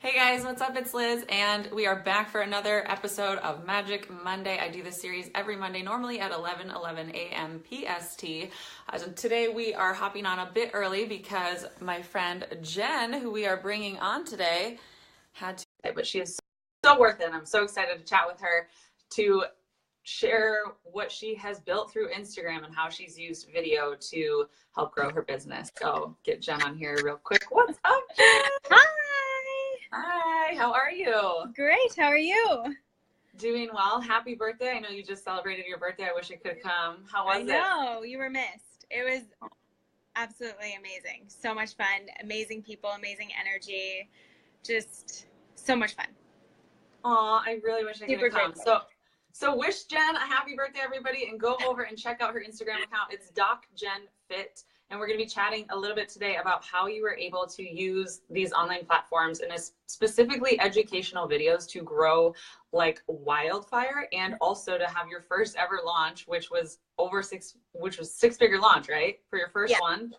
Hey guys, what's up? It's Liz, and we are back for another episode of Magic Monday. I do this series every Monday, normally at 11 a.m. PST. Today we are hopping on a bit early because my friend Jen, who we are bringing on today, had to, but she is so worth it. I'm so excited to chat with her to share what she has built through Instagram and how she's used video to help grow her business. So get Jen on here real quick. What's up, Jen? Hi. Hi, how are you? Great. How are you? Doing well. Happy birthday. I know you just celebrated your birthday. I wish I could come. How was it? I know. You were missed. It was absolutely amazing. So much fun. Amazing people, amazing energy. Just so much fun. Aw, I really wish I could come. Grateful. So wish Jen a happy birthday, everybody, and go over and check out her Instagram account. It's DocJenFit. And we're going to be chatting a little bit today about how you were able to use these online platforms and specifically educational videos to grow like wildfire, and also to have your first ever launch, which was six-figure launch, right? For your first one.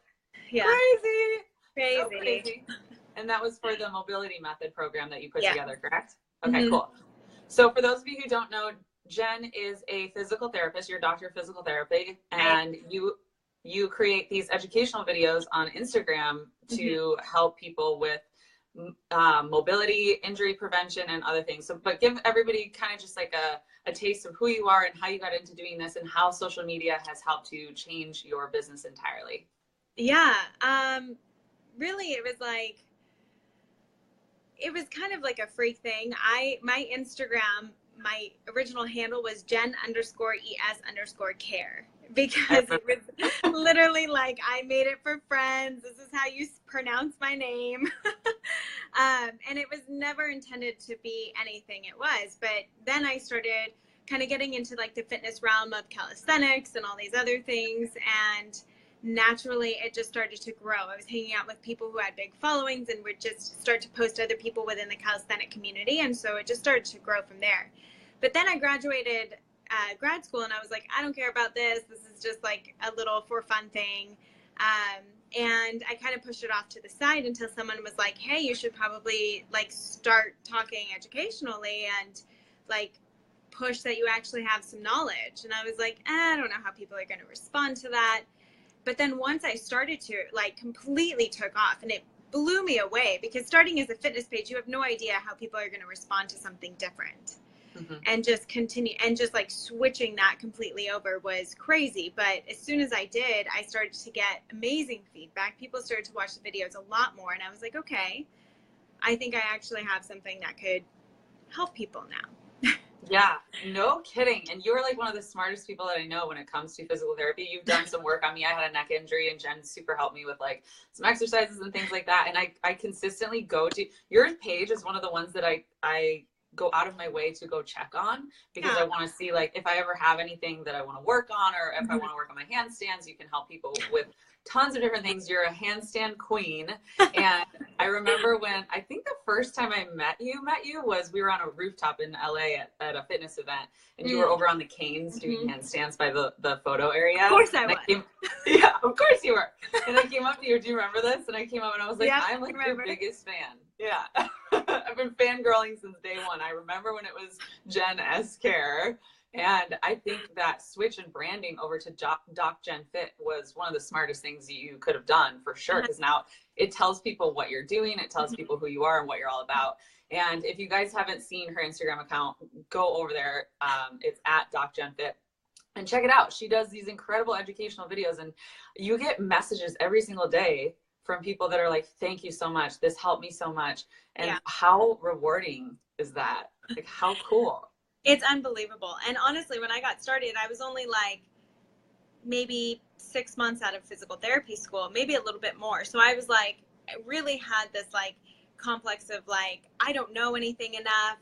Yeah. Crazy. So crazy. And that was for the mobility method program that you put together, correct? Okay, Mm-hmm. cool. So for those of you who don't know, Jen is a physical therapist. You're a doctor of physical therapy, and you create these educational videos on Instagram to help people with mobility, injury prevention, and other things. So, but give everybody kind of just like a taste of who you are and how you got into doing this and how social media has helped to change your business entirely. Yeah. Really, it was kind of like a freak thing. My Instagram, my original handle was Jen_ES_care. Because it was literally like, I made it for friends. This is how you pronounce my name. And it was never intended to be anything it was. But then I started kind of getting into like the fitness realm of calisthenics and all these other things. And naturally, it just started to grow. I was hanging out with people who had big followings and would just start to post other people within the calisthenic community. And so it just started to grow from there. But then I graduated grad school, and I was like, I don't care about this. This is just like a little for fun thing. And I kind of pushed it off to the side until someone was like, hey, you should probably like start talking educationally and like push that you actually have some knowledge. And I was like, I don't know how people are going to respond to that. But then once I started to, like, completely took off, and it blew me away, because starting as a fitness page, you have no idea how people are going to respond to something different. And just continue, and just like switching that completely over was crazy. But as soon as I did, I started to get amazing feedback. People started to watch the videos a lot more, and I was like, okay, I think I actually have something that could help people now. Yeah, no kidding. And you're like one of the smartest people that I know when it comes to physical therapy. You've done some work on me. I had a neck injury, and Jen super helped me with like some exercises and things like that. And I consistently go to your page is one of the ones that I go out of my way to go check on, because I want to see like if I ever have anything that I want to work on, or if I want to work on my handstands. You can help people with tons of different things. You're a handstand queen. And I remember when, I think the first time I met you was, we were on a rooftop in LA at a fitness event, and you were over on the canes doing handstands by the photo area. Of course I was. Yeah, of course you were. And I came up to you, do you remember this? And I came up and I was like, yep, I'm like your biggest fan. Yeah. I've been fangirling since day one. I remember when it was Jen S. Care. And I think that switch in branding over to DocJenFit was one of the smartest things you could have done, for sure. Because now it tells people what you're doing. It tells people who you are and what you're all about. And if you guys haven't seen her Instagram account, go over there. It's at DocJenFit. And check it out. She does these incredible educational videos, and you get messages every single day from people that are like, thank you so much. This helped me so much. And how rewarding is that? Like, how cool. It's unbelievable. And honestly, when I got started, I was only like maybe 6 months out of physical therapy school, maybe a little bit more. So I was like, I really had this like complex of like, I don't know anything enough.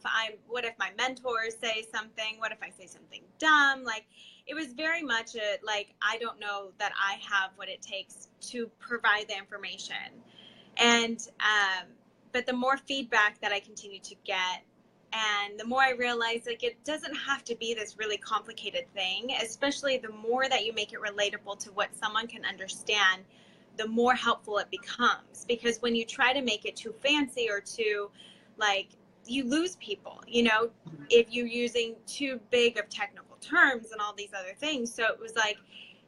What if my mentors say something? What if I say something dumb? Like, it was very much like, I don't know that I have what it takes to provide the information. And, but the more feedback that I continue to get, and the more I realized, like, it doesn't have to be this really complicated thing, especially the more that you make it relatable to what someone can understand, the more helpful it becomes. Because when you try to make it too fancy or too like you lose people, you know, if you're using too big of technical terms and all these other things. So it was like,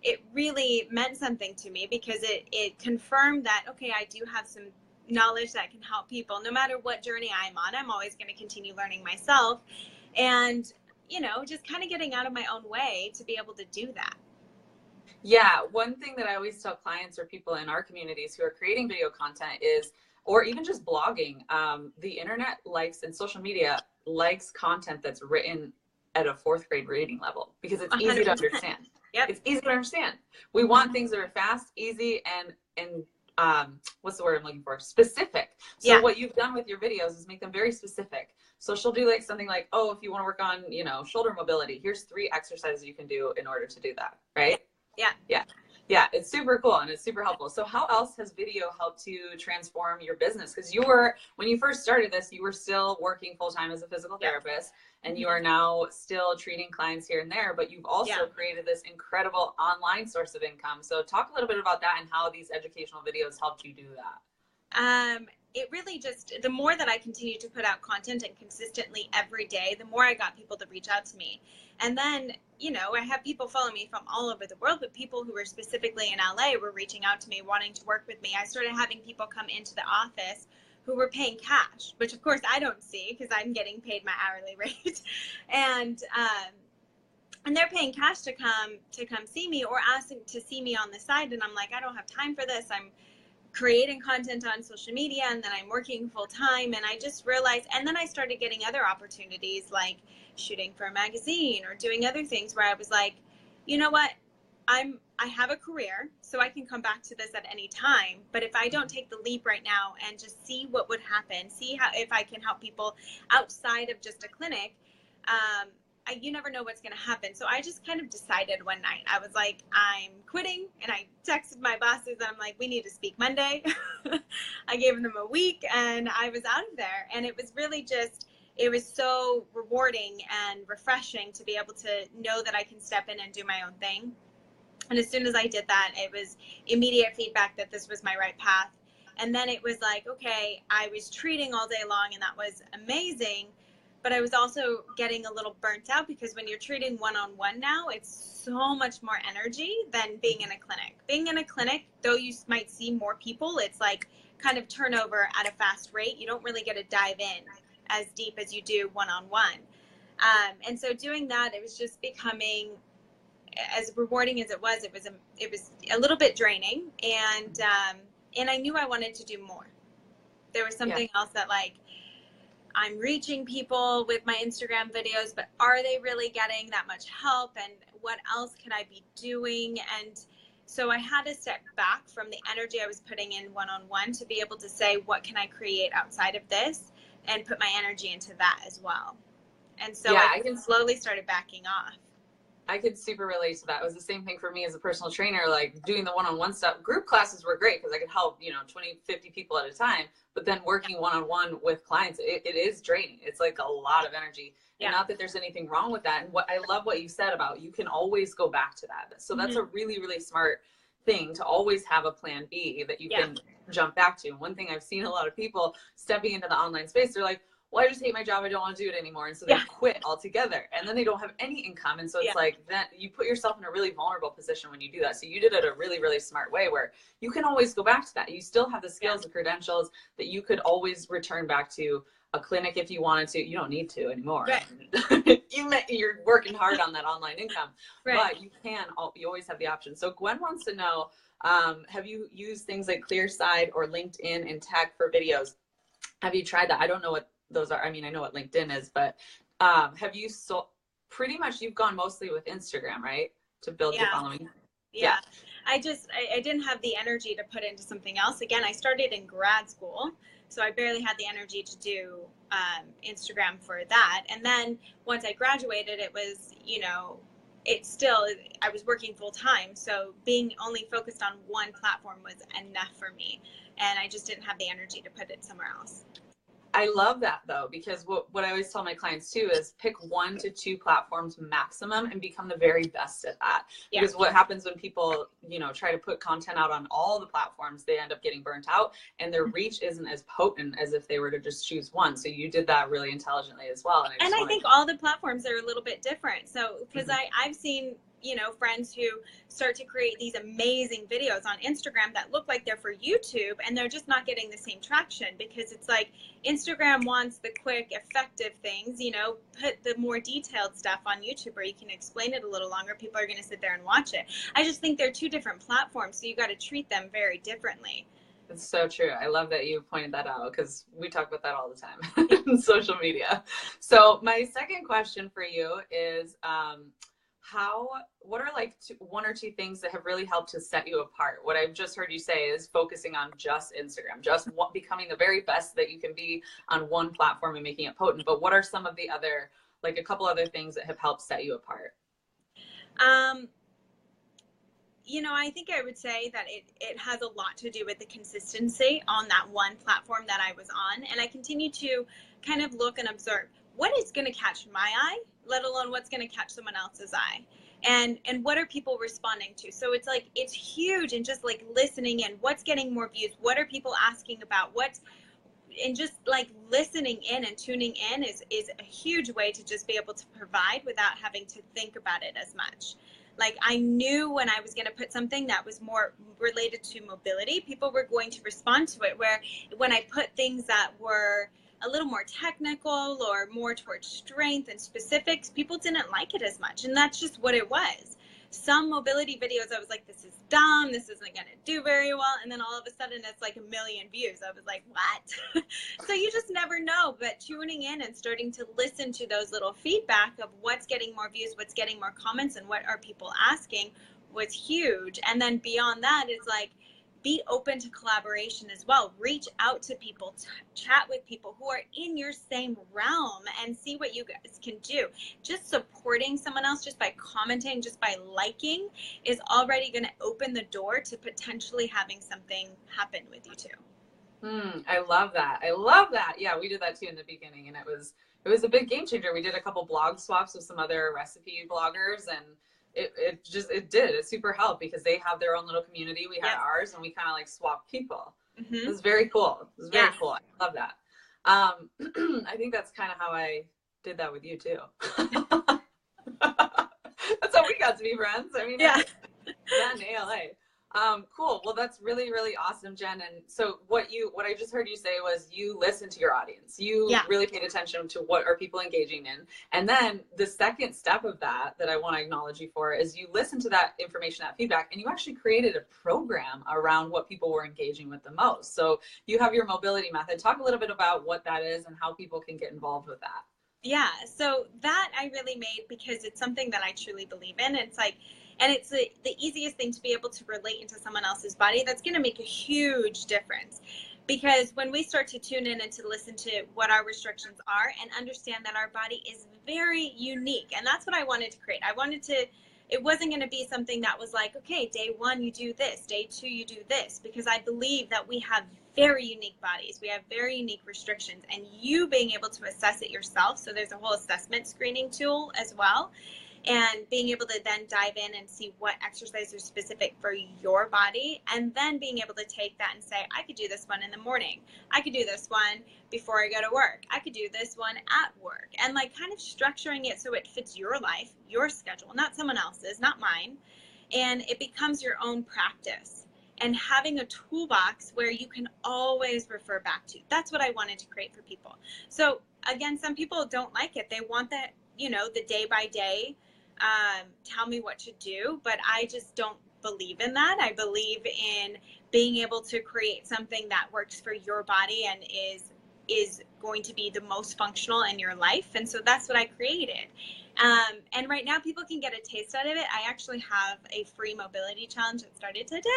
it really meant something to me because it confirmed that, okay, I do have some knowledge that can help people no matter what journey I'm on. I'm always going to continue learning myself, and, you know, just kind of getting out of my own way to be able to do that. Yeah, one thing that I always tell clients or people in our communities who are creating video content is, or even just blogging, the internet likes, and social media likes content that's written at a fourth grade reading level because it's 100%. Easy to understand. Yep. It's easy to understand. We want things that are fast, easy, and what's the word I'm looking for? Specific. So what you've done with your videos is make them very specific. So she'll do like something like, oh, if you want to work on, you know, shoulder mobility, here's 3 exercises you can do in order to do that, right? Yeah, it's super cool and it's super helpful. So how else has video helped you transform your business? Because when you first started this, you were still working full-time as a physical therapist, and you are now still treating clients here and there, but you've also created this incredible online source of income. So talk a little bit about that and how these educational videos helped you do that. It really just, the more that I continue to put out content and consistently every day, the more I got people to reach out to me. And then, you know, I have people follow me from all over the world, but people who were specifically in LA were reaching out to me, wanting to work with me. I started having people come into the office who were paying cash, which of course I don't see because I'm getting paid my hourly rate. And they're paying cash to come see me, or asking to see me on the side. And I'm like, I don't have time for this. I'm creating content on social media, and then I'm working full time. And I just realized, and then I started getting other opportunities like shooting for a magazine or doing other things where I was like, you know what, I have a career, so I can come back to this at any time. But if I don't take the leap right now and just see what would happen, see how, if I can help people outside of just a clinic, you never know what's going to happen. So I just kind of decided one night, I was like, I'm quitting. And I texted my bosses and I'm like, we need to speak Monday. I gave them a week and I was out of there. And it was really just, it was so rewarding and refreshing to be able to know that I can step in and do my own thing. And as soon as I did that, it was immediate feedback that this was my right path. And then it was like, okay, I was treating all day long and that was amazing. But I was also getting a little burnt out because when you're treating one-on-one now, it's so much more energy than being in a clinic. Being in a clinic, though you might see more people, it's like kind of turnover at a fast rate. You don't really get to dive in as deep as you do one-on-one. And so doing that, it was just becoming, as rewarding as it was a little bit draining. And I knew I wanted to do more. There was something else that, like, I'm reaching people with my Instagram videos, but are they really getting that much help? And what else can I be doing? And so I had to step back from the energy I was putting in one-on-one to be able to say, what can I create outside of this, and put my energy into that as well. And so I slowly started backing off. I could super relate to that. It was the same thing for me as a personal trainer, like doing the one-on-one stuff. Group classes were great because I could help, 20, 50 people at a time. But then working one-on-one with clients, it is draining. It's like a lot of energy. And not that there's anything wrong with that. And I love what you said about you can always go back to that. So that's a really, really smart thing to always have a plan B that you can jump back to. And one thing I've seen a lot of people stepping into the online space, they're like, well, I just hate my job. I don't want to do it anymore. And so they quit altogether, and then they don't have any income. And so it's like that you put yourself in a really vulnerable position when you do that. So you did it a really, really smart way where you can always go back to that. You still have the skills and credentials that you could always return back to a clinic if you wanted to. You don't need to anymore. Right. You're working hard on that online income, but you always have the option. So Gwen wants to know, have you used things like Clearside or LinkedIn in tech for videos? Have you tried that? I don't know what those are. I mean, I know what LinkedIn is, but have you pretty much you've gone mostly with Instagram, right? To build your following. Yeah. I didn't have the energy to put into something else. Again, I started in grad school, so I barely had the energy to do Instagram for that. And then once I graduated, it was, I was working full time. So being only focused on one platform was enough for me. And I just didn't have the energy to put it somewhere else. I love that though, because what I always tell my clients too is pick 1 to 2 platforms maximum and become the very best at that. Yeah. Because what happens when people, try to put content out on all the platforms, they end up getting burnt out and their reach isn't as potent as if they were to just choose one. So you did that really intelligently as well. And I think all the platforms are a little bit different. So, because I've seen, friends who start to create these amazing videos on Instagram that look like they're for YouTube, and they're just not getting the same traction because it's like Instagram wants the quick, effective things, put the more detailed stuff on YouTube where you can explain it a little longer. People are going to sit there and watch it. I just think they're 2 different platforms, so you got to treat them very differently. It's so true. I love that you pointed that out because we talk about that all the time in social media. So my second question for you is, what are like 1 or 2 things that have really helped to set you apart? What I've just heard you say is focusing on just Instagram, just becoming the very best that you can be on one platform and making it potent. But what are some of the other, like a couple other things that have helped set you apart? I think I would say that it has a lot to do with the consistency on that one platform that I was on. And I continue to kind of look and observe what is going to catch my eye, let alone what's going to catch someone else's eye. And what are people responding to? So it's like, it's huge. And just like listening in, what's getting more views? What are people asking about? And just like listening in and tuning in is a huge way to just be able to provide without having to think about it as much. Like I knew when I was going to put something that was more related to mobility, people were going to respond to it. Where when I put things that were a little more technical or more towards strength and specifics, people didn't like it as much. And that's just what it was. Some mobility videos, I was like, this is dumb. This isn't going to do very well. And then all of a sudden it's like 1 million views. I was like, what? So you just never know. But tuning in and starting to listen to those little feedback of what's getting more views, what's getting more comments, and what are people asking was huge. And then beyond that, it's like, be open to collaboration as well. Reach out to people, chat with people who are in your same realm and see what you guys can do. Just supporting someone else, just by commenting, just by liking, is already going to open the door to potentially having something happen with you too. I love that. I love that. Yeah, we did that too in the beginning, and it was a big game changer. We did a couple blog swaps with some other recipe bloggers, and it super helped because they have their own little community. We had ours, and we kind of like swapped people. It was very cool. It was very cool. I love that. I think that's kind of how I did that with you too. That's how we got to be friends. I mean, yeah, in ALA. Cool. Well, that's really, really awesome, Jen. And so what I just heard you say was you listened to your audience. You really paid attention to what are people engaging in. And then the second step of that I want to acknowledge you for is you listened to that information, that feedback, and you actually created a program around what people were engaging with the most. So you have your mobility method. Talk a little bit about what that is and how people can get involved with that. Yeah. So that I really made because it's something that I truly believe in. It's like, and it's the easiest thing to be able to relate into someone else's body. That's going to make a huge difference. Because when we start to tune in and to listen to what our restrictions are and understand that our body is very unique. And that's what I wanted to create. It wasn't going to be something that was like, okay, day 1, you do this. Day 2, you do this. Because I believe that we have very unique bodies. We have very unique restrictions. And you being able to assess it yourself. So there's a whole assessment screening tool as well. And being able to then dive in and see what exercises are specific for your body, and then being able to take that and say, I could do this one in the morning. I could do this one before I go to work. I could do this one at work. And like kind of structuring it so it fits your life, your schedule, not someone else's, not mine. And it becomes your own practice. And having a toolbox where you can always refer back to. That's what I wanted to create for people. So again, some people don't like it. They want that, the day by day. Tell me what to do, but I just don't believe in that. I believe in being able to create something that works for your body and is going to be the most functional in your life. And so that's what I created. And right now people can get a taste out of it. I actually have a free mobility challenge that started today.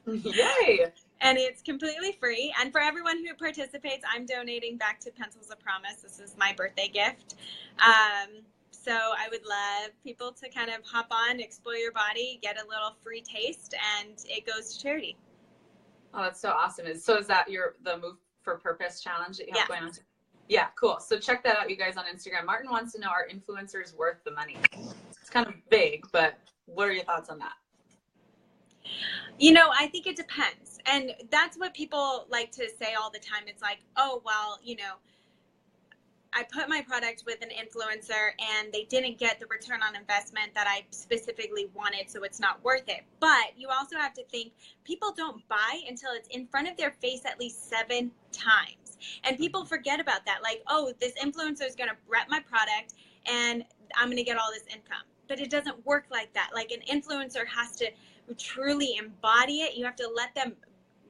Yay! And it's completely free. And for everyone who participates, I'm donating back to Pencils of Promise. This is my birthday gift. So I would love people to kind of hop on, explore your body, get a little free taste, and it goes to charity. Oh, that's so awesome. So is that the Move for Purpose challenge that you have Yeah. going on? Yeah, cool. So check that out, you guys, on Instagram. Martin wants to know, are influencers worth the money? It's kind of vague, but what are your thoughts on that? You know, I think it depends. And that's what people like to say all the time. It's like, oh, well, you know, I put my product with an influencer and they didn't get the return on investment that I specifically wanted, so it's not worth it. But you also have to think people don't buy until it's in front of their face at least 7 times. And people forget about that. Like, oh, this influencer is going to rep my product and I'm going to get all this income. But it doesn't work like that. Like, an influencer has to truly embody it. You have to let them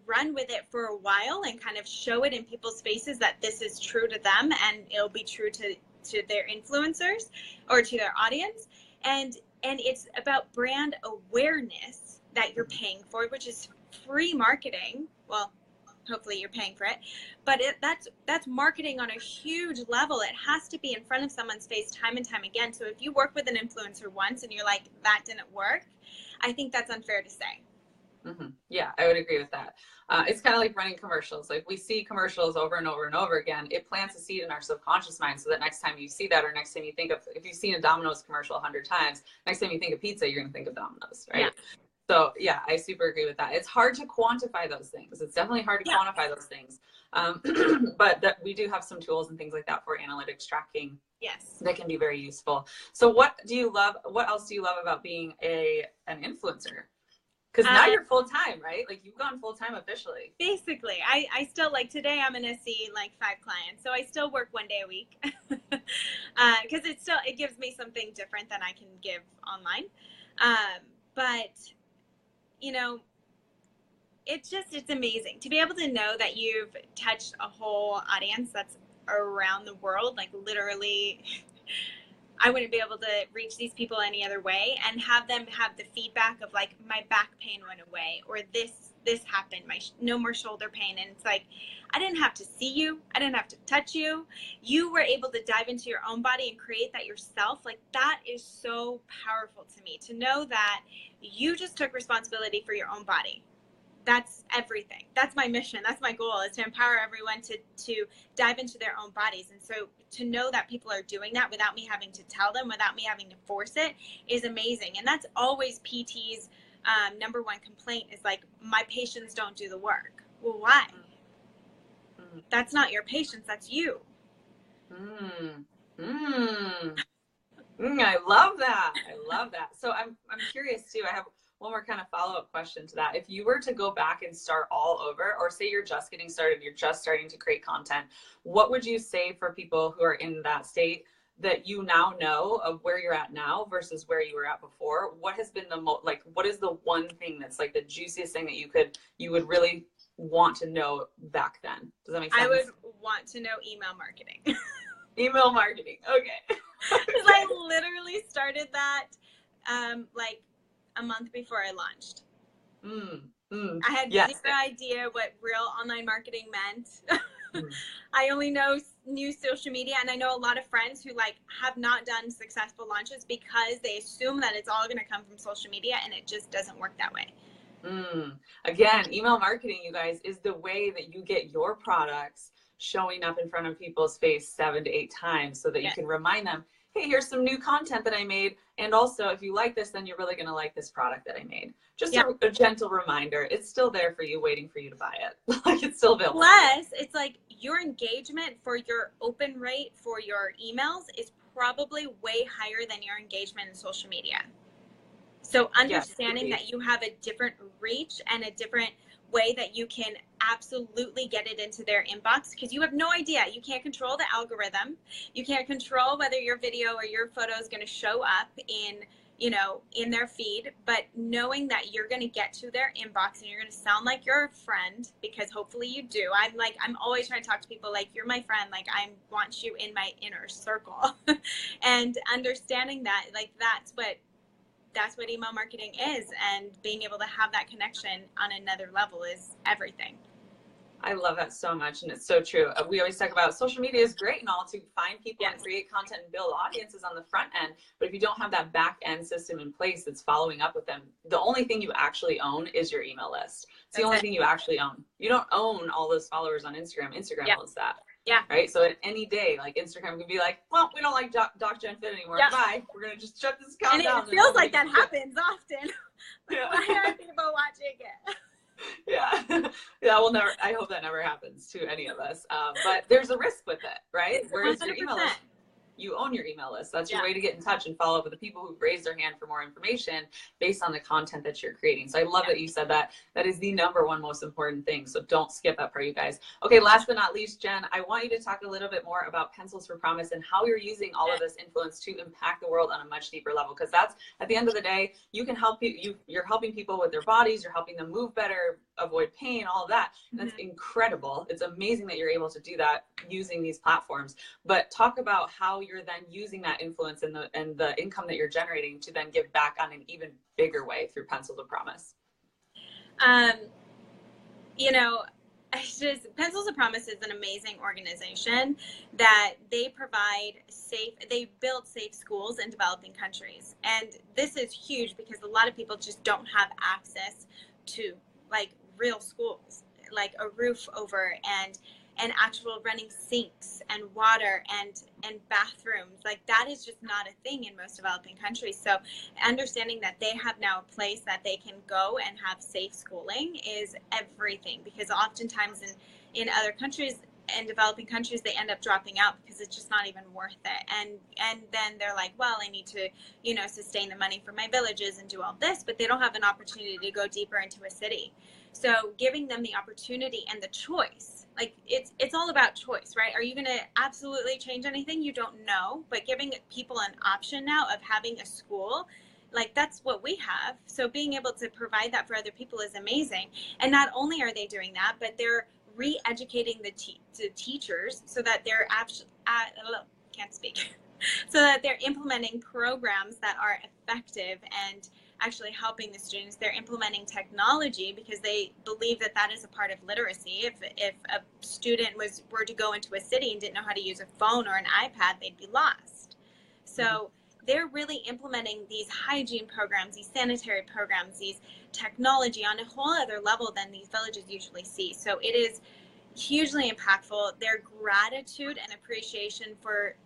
run with it for a while and kind of show it in people's faces that this is true to them, and it'll be true to their influencers or to their audience. And it's about brand awareness that you're paying for, which is free marketing. Well, hopefully you're paying for it, but that's marketing on a huge level. It has to be in front of someone's face time and time again. So if you work with an influencer once and you're like, that didn't work, I think that's unfair to say. Mm-hmm. Yeah, I would agree with that. It's kind of like running commercials. Like, we see commercials over and over and over again. It plants a seed in our subconscious mind, so that next time you see that, or next time you think of, if you've seen a Domino's commercial 100 times, next time you think of pizza, you're going to think of Domino's, right? Yeah. So yeah, I super agree with that. It's hard to quantify those things. It's definitely hard to quantify those things. But that we do have some tools and things like that for analytics tracking. Yes. That can be very useful. So what do you love? What else do you love about being an influencer? Because now you're full-time, right? Like, you've gone full-time officially. Basically, I still, like, today I'm going to see like 5 clients. So I still work 1 day a week because it gives me something different than I can give online. But, you know, it's amazing to be able to know that you've touched a whole audience that's around the world. Like, literally, I wouldn't be able to reach these people any other way, and have them have the feedback of like, my back pain went away, or this happened, no more shoulder pain. And it's like, I didn't have to see you. I didn't have to touch you. You were able to dive into your own body and create that yourself. Like, that is so powerful to me, to know that you just took responsibility for your own body. That's everything. That's my mission. That's my goal, is to empower everyone to dive into their own bodies. And so to know that people are doing that without me having to tell them, without me having to force it, is amazing. And that's always PT's number one complaint, is like, my patients don't do the work. Well, why? Mm-hmm. That's not your patients. That's you. I love that. I love that. So I'm curious too. I have one more kind of follow-up question to that. If you were to go back and start all over, or say you're just getting started, you're just starting to create content, what would you say for people who are in that state, that you now know of where you're at now versus where you were at before? What has been what is the one thing that's like the juiciest thing that you would really want to know back then? Does that make sense? I would want to know email marketing. Email marketing. Okay. Because I literally started that like a month before I launched. I had zero idea what real online marketing meant. I only knew social media, and I know a lot of friends who like have not done successful launches because they assume that it's all going to come from social media, and it just doesn't work that way. Again, email marketing, you guys, is the way that you get your products showing up in front of people's face 7 to 8 times, so that you can remind them, hey, here's some new content that I made. And also, if you like this, then you're really going to like this product that I made. Just a gentle reminder. It's still there for you, waiting for you to buy it. Like, it's still available. Plus, it's like your engagement for your open rate for your emails is probably way higher than your engagement in social media. So understanding that you have a different reach and a different way that you can absolutely get it into their inbox, because you have no idea. You can't control the algorithm. You can't control whether your video or your photo is going to show up in their feed, but knowing that you're going to get to their inbox and you're going to sound like you're a friend, because hopefully you do. I'm always trying to talk to people like, you're my friend. Like, I want you in my inner circle. And understanding that, like, that's what email marketing is, and being able to have that connection on another level is everything. I love that so much. And it's so true. We always talk about social media is great and all to find people and create content and build audiences on the front end. But if you don't have that back end system in place that's following up with them, the only thing you actually own is your email list. It's the only thing you actually own. You don't own all those followers on Instagram. Instagram owns that. Yeah. Right. So at any day, like Instagram can be like, well, we don't like DocJenFit anymore. Bye. We're going to just shut this account down. And it feels like that happens often. Yeah. Why are people watching it? Yeah. Yeah. Well, never, I hope that never happens to any of us. But there's a risk with it, right? Whereas your email list, you own your email list. That's your way to get in touch and follow up with the people who've raised their hand for more information based on the content that you're creating. So I love that you said that. That is the number one most important thing. So don't skip that part, you guys. Okay, last but not least, Jen, I want you to talk a little bit more about Pencils for Promise and how you're using all of this influence to impact the world on a much deeper level. Because that's, at the end of the day, you can help you're helping people with their bodies, you're helping them move better, avoid pain, all of that. And that's incredible. It's amazing that you're able to do that using these platforms. But talk about how you're then using that influence and the income that you're generating to then give back on an even bigger way through Pencils of Promise. You know, Pencils of Promise is an amazing organization that they build safe schools in developing countries. And this is huge because a lot of people just don't have access to like real schools, like a roof over and actual running sinks and water and bathrooms. Like that is just not a thing in most developing countries. So understanding that they have now a place that they can go and have safe schooling is everything, because oftentimes in other countries, in developing countries, they end up dropping out because it's just not even worth it. And then they're like, well, I need to, you know, sustain the money for my villages and do all this, but they don't have an opportunity to go deeper into a city. So giving them the opportunity and the choice, like it's all about choice, right? Are you going to absolutely change anything? You don't know, but giving people an option now of having a school, like that's what we have. So being able to provide that for other people is amazing. And not only are they doing that, but they're re-educating the teachers so that they're so that they're implementing programs that are effective and actually helping the students. They're implementing technology because they believe that that is a part of literacy. If a student were to go into a city and didn't know how to use a phone or an iPad, they'd be lost. So they're really implementing these hygiene programs, these sanitary programs, these technology on a whole other level than these villages usually see. So it is hugely impactful. Their gratitude and appreciation for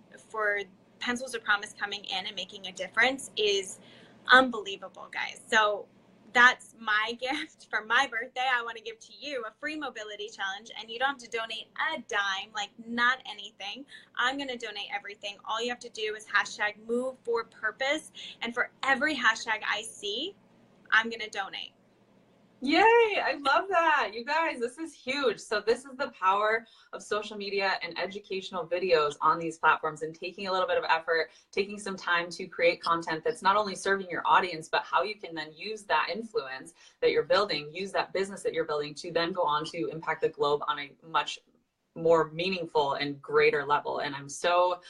Pencils of Promise coming in and making a difference is unbelievable, guys. So that's my gift for my birthday. I want to give to you a free mobility challenge, and you don't have to donate a dime, like not anything. I'm going to donate everything. All you have to do is hashtag move for purpose, and for every hashtag I see, I'm going to donate. Yay! I love that. You guys, this is huge. So this is the power of social media and educational videos on these platforms, and taking a little bit of effort, taking some time to create content that's not only serving your audience, but how you can then use that influence that you're building, use that business that you're building to then go on to impact the globe on a much more meaningful and greater level. And I'm so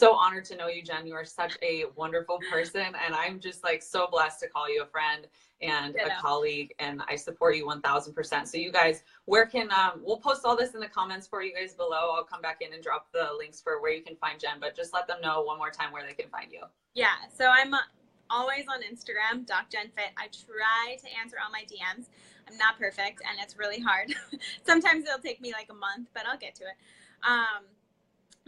honored to know you, Jen. You are such a wonderful person, and I'm just like so blessed to call you a friend and a colleague, and I support you 1000%. So you guys, where can we'll post all this in the comments for you guys below. I'll come back in and drop the links for where you can find Jen, but just let them know one more time where they can find you. Yeah, so I'm always on Instagram, DocJenFit. I try to answer all my DMs. I'm not perfect, and it's really hard. Sometimes it'll take me like a month, but I'll get to it.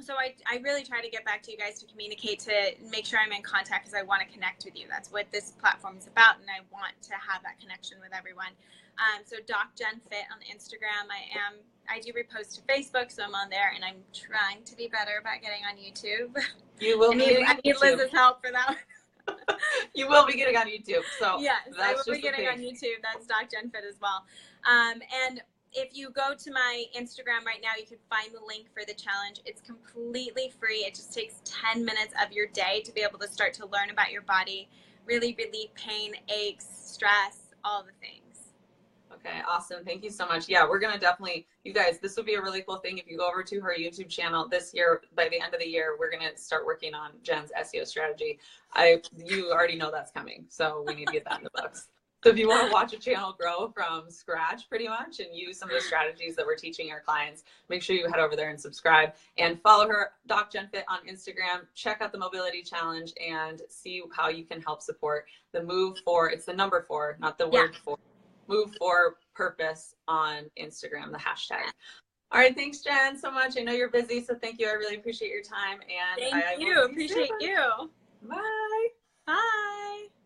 So I really try to get back to you guys, to communicate, to make sure I'm in contact, because I want to connect with you. That's what this platform is about, and I want to have that connection with everyone. So DocJenFit on Instagram. I do repost to Facebook, so I'm on there, and I'm trying to be better about getting on YouTube. You will be. I need Liz's help for that. You will be getting on YouTube. So yes, I will be getting on YouTube. That's DocJenFit as well. And if you go to my Instagram right now, you can find the link for the challenge. It's completely free. It just takes 10 minutes of your day to be able to start to learn about your body, really relieve pain, aches, stress, all the things. Okay, awesome. Thank you so much. Yeah, we're going to definitely, you guys, this would be a really cool thing if you go over to her YouTube channel this year. By the end of the year, we're going to start working on Jen's SEO strategy. You already know that's coming, so we need to get that in the books. So if you want to watch a channel grow from scratch pretty much and use some of the strategies that we're teaching our clients, make sure you head over there and subscribe and follow her, DocJenFit, on Instagram. Check out the mobility challenge and see how you can help support the move for, it's the number 4, not the word 4, move for purpose on Instagram, the hashtag. All right, thanks, Jen, so much. I know you're busy, so thank you. I really appreciate your time. And thank you. Appreciate you. Bye. Bye.